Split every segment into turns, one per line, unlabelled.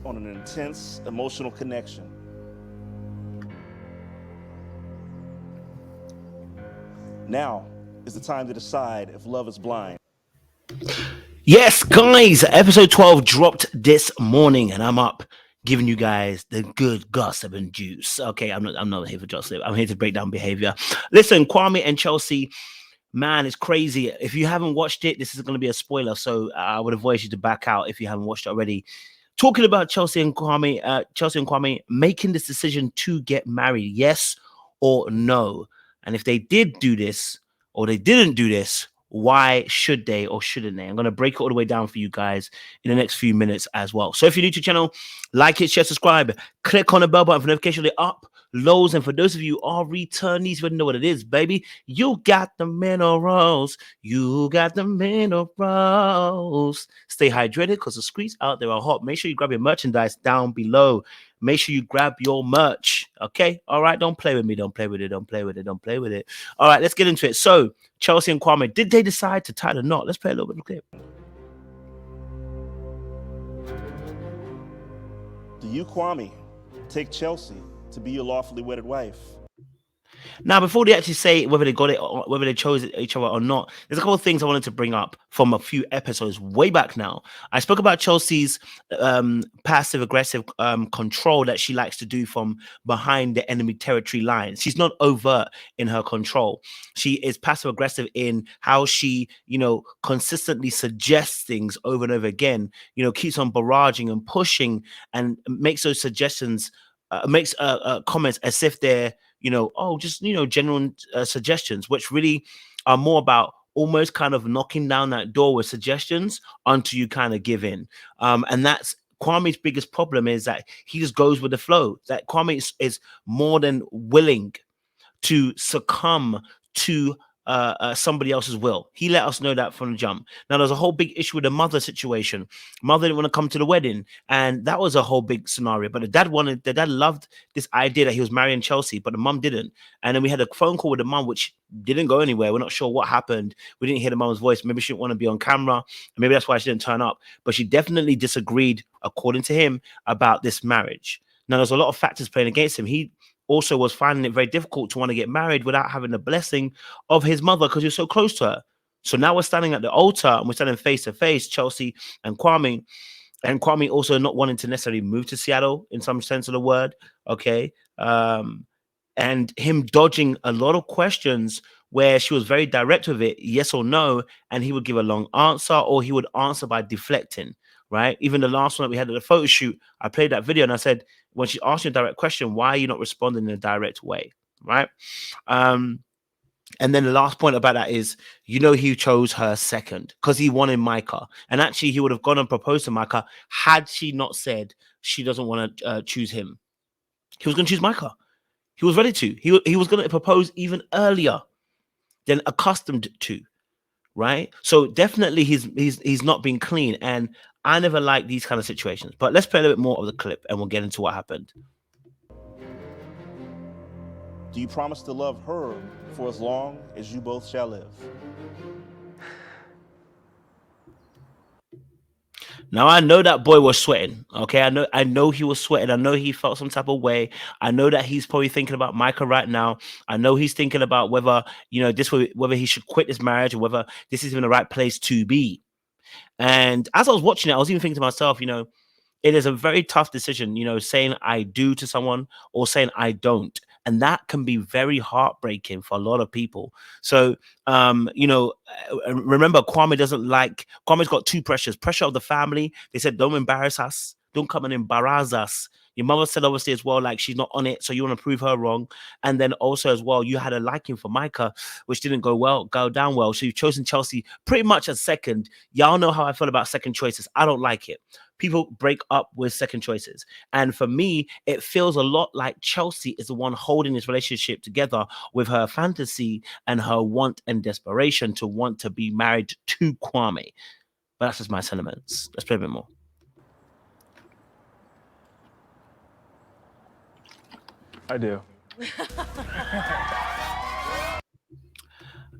on an intense emotional connection. Now is the time to decide if love is blind.
Yes, guys, episode 12 dropped this morning, and I'm up giving you guys the good gossip and juice. Okay, I'm not here for gossip. I'm here to break down behavior. Listen, Kwame and Chelsea, man, it's crazy. If you haven't watched it, this is going to be a spoiler, so I would advise you to back out if you haven't watched it already. Talking about Chelsea and Kwame making this decision to get married, yes or no, and if they did do this or they didn't do this, why should they or shouldn't they? I'm going to break it all the way down for you guys in the next few minutes as well. So if you're new to the channel, like it, share, subscribe, click on the bell button for notification to up lows. And for those of you who are returnees, you know what it is, baby. You got the minerals. You got the minerals. Stay hydrated because the streets out there are hot. Make sure you grab your merchandise down below. Make sure you grab your merch. Okay? All right. Don't play with me. Don't play with it. Don't play with it. Don't play with it. All right. Let's get into it. So, Chelsea and Kwame, did they decide to tie the knot? Let's play a little bit of a clip.
Do you, Kwame, take Chelsea to be your lawfully wedded wife?
Now, before they actually say whether they got it or whether they chose each other or not, there's a couple of things I wanted to bring up from a few episodes way back now. I spoke about Chelsea's passive-aggressive control that she likes to do from behind the enemy territory lines. She's not overt in her control. She is passive-aggressive in how she, consistently suggests things over and over again, keeps on barraging and pushing and makes those suggestions, makes comments as if they're, general suggestions, which really are more about almost kind of knocking down that door with suggestions until you kind of give in. And that's Kwame's biggest problem, is that he just goes with the flow. That Kwame is more than willing to succumb to somebody else's will. He let us know that from the jump. Now, there's a whole big issue with the mother situation. Mother didn't want to come to the wedding, and that was a whole big scenario. But the dad loved this idea that he was marrying Chelsea, but the mum didn't. And then we had a phone call with the mum, which didn't go anywhere. We're not sure what happened. We didn't hear the mum's voice. Maybe she didn't want to be on camera, and maybe that's why she didn't turn up. But she definitely disagreed, according to him, about this marriage. Now, there's a lot of factors playing against him. He also was finding it very difficult to want to get married without having the blessing of his mother, because you're so close to her. So now we're standing at the altar and we're standing face to face, Chelsea and Kwame also not wanting to necessarily move to Seattle in some sense of the word. Okay. And him dodging a lot of questions where she was very direct with it, yes or no, and he would give a long answer, or he would answer by deflecting, right? Even the last one that we had at the photo shoot, I played that video and I said, when she asked you a direct question, why are you not responding in a direct way, right? And then the last point about that is, he chose her second because he wanted Micah. And actually, he would have gone and proposed to Micah had she not said she doesn't want to choose him. He was going to choose Micah. He was ready to. He was going to propose even earlier than accustomed to, right? So definitely he's not been clean. And I never like these kind of situations. But let's play a little bit more of the clip and we'll get into what happened.
Do you promise to love her for as long as you both shall live?
Now, I know that boy was sweating. Okay, I know he was sweating. I know he felt some type of way. I know that he's probably thinking about Micah right now. I know he's thinking about whether whether he should quit this marriage or whether this is even the right place to be. And as I was watching it, I was even thinking to myself, it is a very tough decision, saying I do to someone or saying I don't. And that can be very heartbreaking for a lot of people. So, remember, Kwame's got two pressures: pressure of the family. They said, don't embarrass us. Don't come and embarrass us. Your mother said, obviously, as well, like she's not on it. So you want to prove her wrong. And then also as well, you had a liking for Micah, which didn't go down well. So you've chosen Chelsea pretty much as second. Y'all know how I feel about second choices. I don't like it. People break up with second choices. And for me, it feels a lot like Chelsea is the one holding this relationship together with her fantasy and her want and desperation to want to be married to Kwame. But that's just my sentiments. Let's play a bit more.
I do.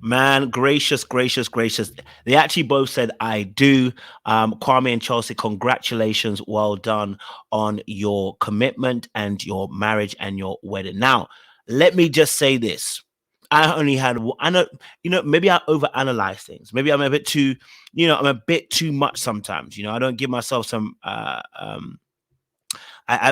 Man, gracious, gracious, gracious. They actually both said, I do. Kwame and Chelsea, congratulations. Well done on your commitment and your marriage and your wedding. Now, let me just say this. I only had, I know, maybe I overanalyze things. Maybe I'm a bit too, I'm a bit too much sometimes. I don't give myself some, I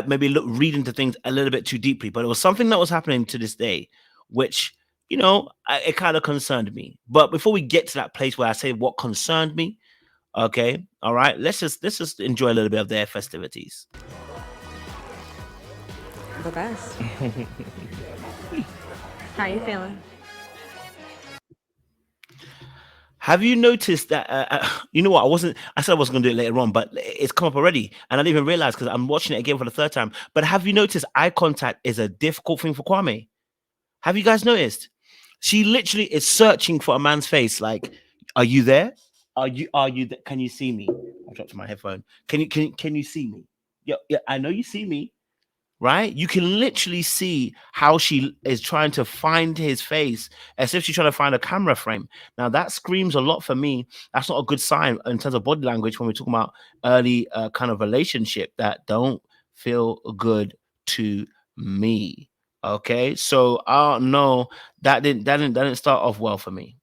maybe read into things a little bit too deeply, but it was something that was happening to this day, which it kind of concerned me. But before we get to that place where I say what concerned me, okay, all right, let's just enjoy a little bit of their festivities.
The best. How you feeling?
Have you noticed that? You know what? I said I wasn't going to do it later on, but it's come up already, and I didn't even realize because I'm watching it again for the third time. But have you noticed eye contact is a difficult thing for Kwame? Have you guys noticed? She literally is searching for a man's face. Like, are you there? Are you there? Can you see me? I dropped my headphone. Can you see me? Yeah, I know you see me. Right? You can literally see how she is trying to find his face as if she's trying to find a camera frame. Now that screams a lot for me. That's not a good sign in terms of body language when we're talking about early kind of relationship that don't feel good to me. Okay, so no, that didn't start off well for me.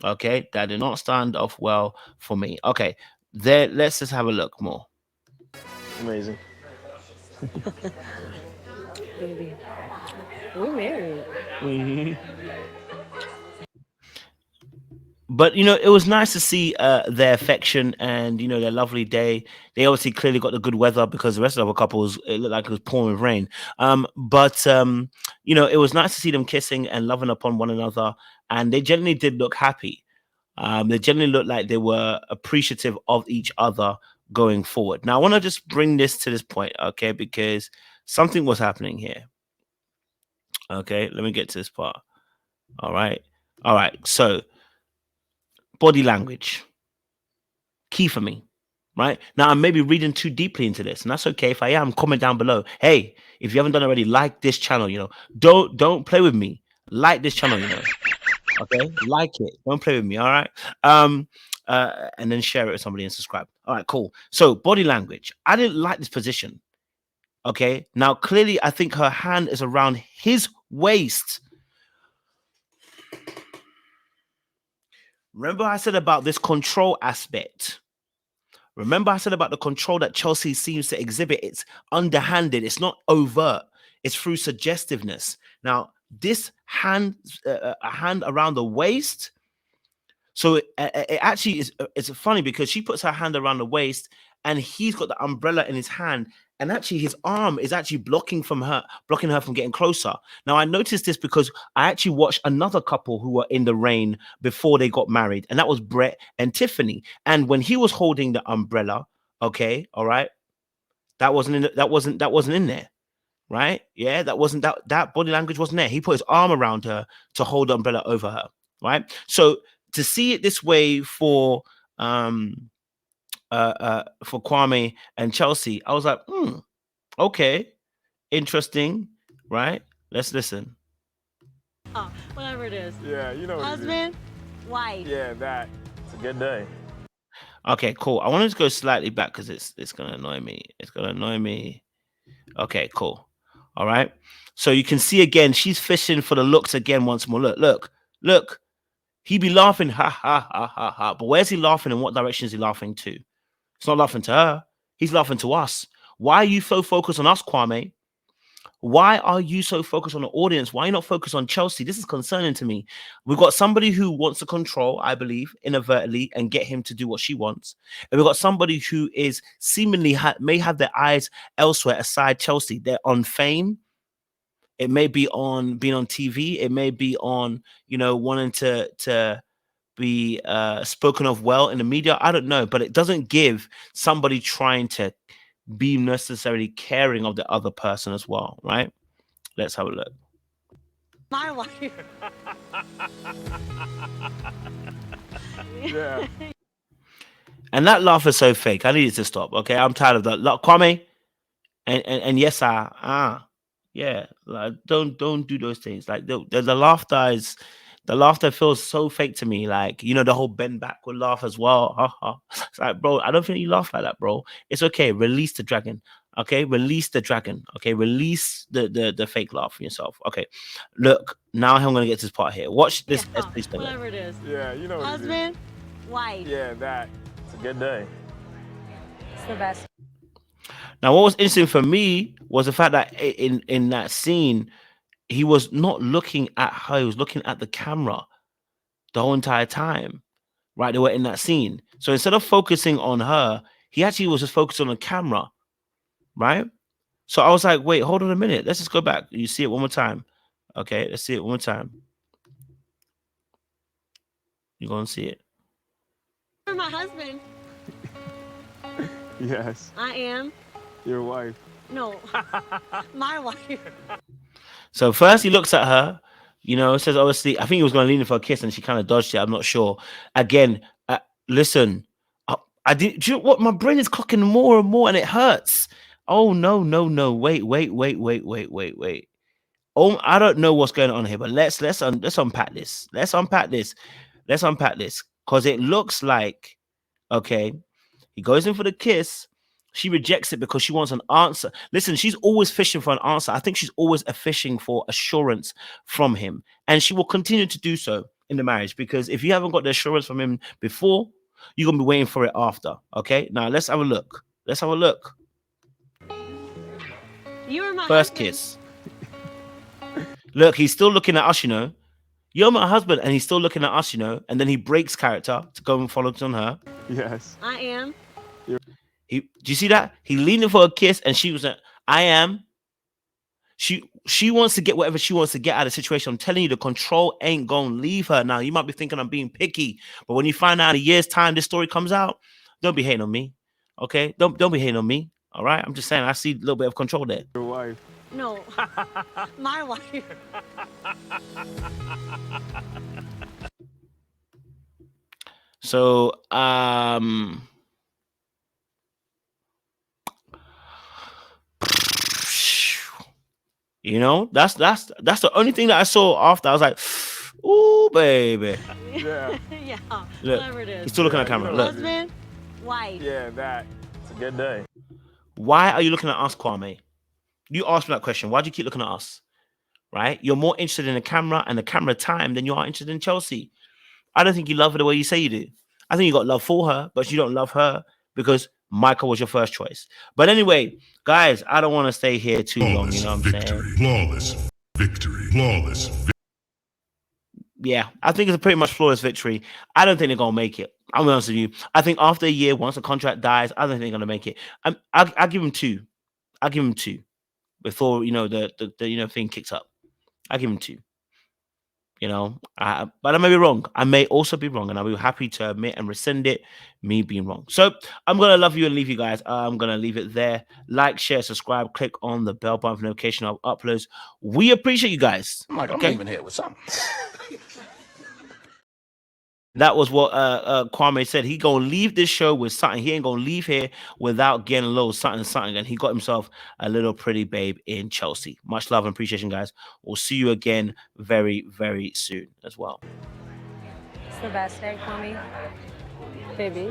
Okay, that did not stand off well for me. Okay, there. Let's just have a look more.
Amazing.
Baby. We're married.
But it was nice to see their affection and their lovely day. They obviously clearly got the good weather because the rest of the couples it looked like it was pouring with rain. But it was nice to see them kissing and loving upon one another, and they generally did look happy. They generally looked like they were appreciative of each other going forward. Now I want to just bring this to this point, okay, because something was happening here. Okay, let me get to this part. All right, all right. So body language. Key for me. Right now, I may be reading too deeply into this, and that's okay. If I am, comment down below. Hey, if you haven't done already, like this channel. Don't play with me. Like this channel. Okay, like it. Don't play with me. All right. And then share it with somebody and subscribe. All right, cool. So body language. I didn't like this position. Okay. Now clearly, I think her hand is around his waist. Remember, I said about this control aspect. Remember, I said about the control that Chelsea seems to exhibit. It's underhanded. It's not overt. It's through suggestiveness. Now, this hand, a hand around the waist. So it actually is. It's funny because she puts her hand around the waist, and he's got the umbrella in his hand, and actually his arm is actually blocking her from getting closer. Now I noticed this because I actually watched another couple who were in the rain before they got married, and that was Brett and Tiffany. And when he was holding the umbrella, okay, all right, that wasn't in there, right? Yeah, that body language wasn't there. He put his arm around her to hold the umbrella over her, right? So to see it this way for Kwame and Chelsea, I was like, okay, interesting, right? Let's listen.
Oh, whatever it is.
Yeah, you know what it is.
Husband, wife.
Yeah, that. It's a good day.
Okay, cool. I wanted to go slightly back because it's gonna annoy me. It's gonna annoy me. Okay, cool. All right. So you can see again, she's fishing for the looks again once more. Look. He be laughing, ha ha ha ha ha. But where's he laughing and what direction is he laughing to? It's not laughing to her. He's laughing to us. Why are you so focused on us, Kwame? Why are you so focused on the audience? Why are you not focused on Chelsea? This is concerning to me. We've got somebody who wants to control, I believe, inadvertently and get him to do what she wants. And we've got somebody who is seemingly may have their eyes elsewhere aside Chelsea. They're on fame. It may be on being on TV. It may be on, wanting to be spoken of well in the media. I don't know, but it doesn't give somebody trying to be necessarily caring of the other person as well, right? Let's have a look.
My wife.
Yeah.
And that laugh is so fake. I need it to stop. Okay, I'm tired of that. Kwame, and yes, yeah, like, don't do those things. Like the laughter is The laughter feels so fake to me. Like, you know, the whole bend backward laugh as well. Ha, ha. It's like, bro, I don't think you laugh like that, bro. It's okay. Release the dragon. Okay, release the dragon. Okay, release the fake laugh for yourself. Okay, look, now I'm gonna get to this part here. Watch this.
Yeah,
Please play it.
whatever it is.
Yeah, you know what it is.
Husband, wife.
Yeah, that. It's a good day.
It's the best.
Now, what was interesting for me was the fact that in that scene, he was not looking at her; he was looking at the camera the whole entire time. Right, they were in that scene. So instead of focusing on her, he actually was just focused on the camera. Right. So I was like, wait, hold on a minute. Let's just go back. You see it one more time. Okay, let's see it one more time. You're going to see it.
You're my husband.
Yes,
I am.
your wife.
No, my wife.
So first he looks at her, you know, says, obviously, I think he was going to lean in for a kiss and she kind of dodged it. I'm not sure. Again, listen, I did. Do you know what? My brain is clocking more and more and it hurts. Oh, no. Wait. Oh, I don't know what's going on here, but let's unpack this. Let's unpack this because it looks like, okay, he goes in for the kiss. She rejects it because she wants an answer. Listen, she's always fishing for an answer. I think she's always fishing for assurance from him, and she will continue to do so in the marriage because if you haven't got the assurance from him before, you're gonna be waiting for it after. Okay, now let's have a look.
You are my
First
husband.
kiss. Look, he's still looking at us, you know. You're my husband, and he's still looking at us, you know. And then he breaks character to go and follow on her.
Yes.
I am.
Do you see that? He leaned in for a kiss, and she was like, I am. She wants to get whatever she wants to get out of the situation. I'm telling you, the control ain't gonna leave her. Now, you might be thinking I'm being picky, but when you find out in a year's time this story comes out, don't be hating on me. Okay? Don't be hating on me. All right? I'm just saying I see a little bit of control there.
Your wife.
No, my wife.
So, you know, that's the only thing that I saw after. I was like, ooh, baby.
Yeah.
Yeah,
Look,
whatever it is.
he's still looking at the
Yeah,
camera.
you know
Look,
Husband, wife.
Yeah, that. It's a good day.
why are you looking at us, Kwame? You asked me that question. Why do you keep looking at us? Right? You're more interested in the camera and the camera time than you are interested in Chelsea. I don't think you love her the way you say you do. I think you got love for her, but you don't love her because Michael was your first choice. But anyway, guys, I don't want to stay here too long. You know what I'm saying?
Flawless victory.
Yeah, I think it's a pretty much flawless victory. I don't think they're gonna make it. I'll be honest with you. I think after a year, once the contract dies, I don't think they're gonna make it. I'll give him two. I'll give him two before you know the thing kicks up. I'll give him two. You know, but I may be wrong. I may also be wrong, and I'll be happy to admit and rescind it, me being wrong. So I'm gonna love you and leave you guys. I'm gonna leave it there. Like, share, subscribe, click on the bell button for notification of uploads. We appreciate you guys.
Mike,
Okay?
I'm leaving here with something.
That was what Kwame said. He gonna leave this show with something. He ain't gonna leave here without getting a little something. And he got himself a little pretty babe in Chelsea. Much love and appreciation, guys. We'll see you again very, very soon as well.
It's the best day, Kwame. Baby.